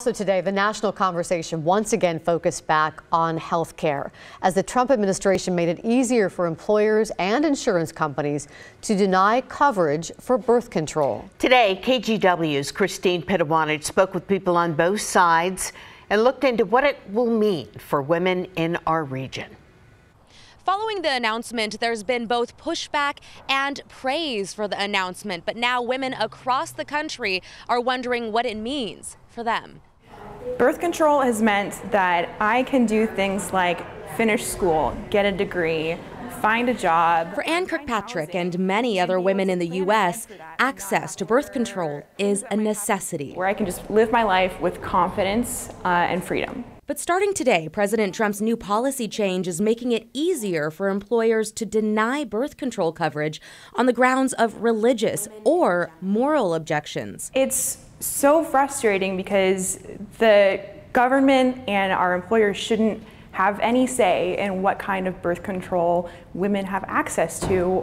So today, the national conversation once again focused back on health care as the Trump administration made it easier for employers and insurance companies to deny coverage for birth control. Today, KGW's Christine Pitawanich spoke with people on both sides and looked into what it will mean for women in our region. Following the announcement, there's been both pushback and praise for the announcement, but now women across the country are wondering what it means for them. Birth control has meant that I can do things like finish school, get a degree, find a job. For Ann Kirkpatrick and many other women in the U.S., access to birth control is a necessity. Where I can just live my life with confidence and freedom. But starting today, President Trump's new policy change is making it easier for employers to deny birth control coverage on the grounds of religious or moral objections. It's so frustrating because the government and our employers shouldn't have any say in what kind of birth control women have access to,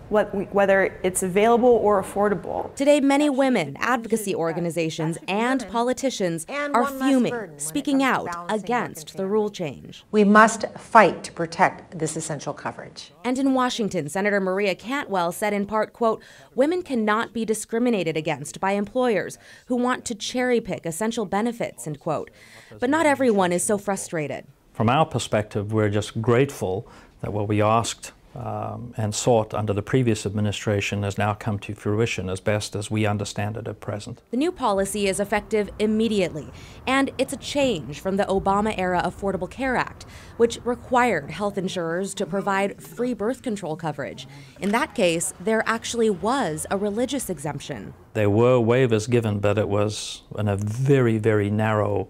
whether it's available or affordable. Today, many women, advocacy organizations, and politicians are fuming, speaking out against the rule change. We must fight to protect this essential coverage. And in Washington, Senator Maria Cantwell said in part, quote, "Women cannot be discriminated against by employers who want to cherry pick essential benefits," end quote. But not everyone is so frustrated. From our perspective, we're just grateful that what we asked and sought under the previous administration has now come to fruition as best as we understand it at present. The new policy is effective immediately, and it's a change from the Obama-era Affordable Care Act, which required health insurers to provide free birth control coverage. In that case, there actually was a religious exemption. There were waivers given, but it was in a very, very narrow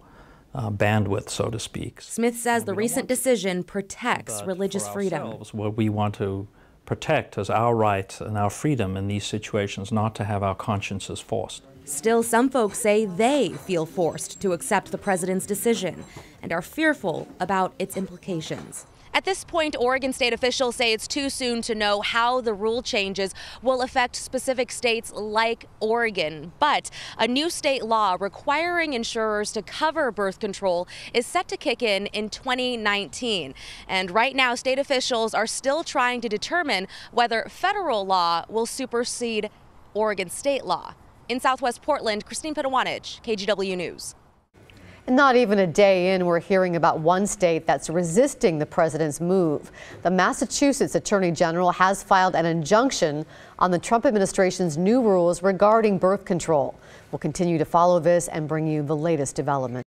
bandwidth, so to speak. Smith says the recent decision protects religious freedom. What we want to protect is our right and our freedom in these situations, not to have our consciences forced. Still, some folks say they feel forced to accept the president's decision and are fearful about its implications. At this point, Oregon state officials say it's too soon to know how the rule changes will affect specific states like Oregon. But a new state law requiring insurers to cover birth control is set to kick in 2019. And right now, state officials are still trying to determine whether federal law will supersede Oregon state law. In Southwest Portland, Christine Pitawanich, KGW News. And not even a day in, we're hearing about one state that's resisting the president's move. The Massachusetts Attorney General has filed an injunction on the Trump administration's new rules regarding birth control. We'll continue to follow this and bring you the latest development.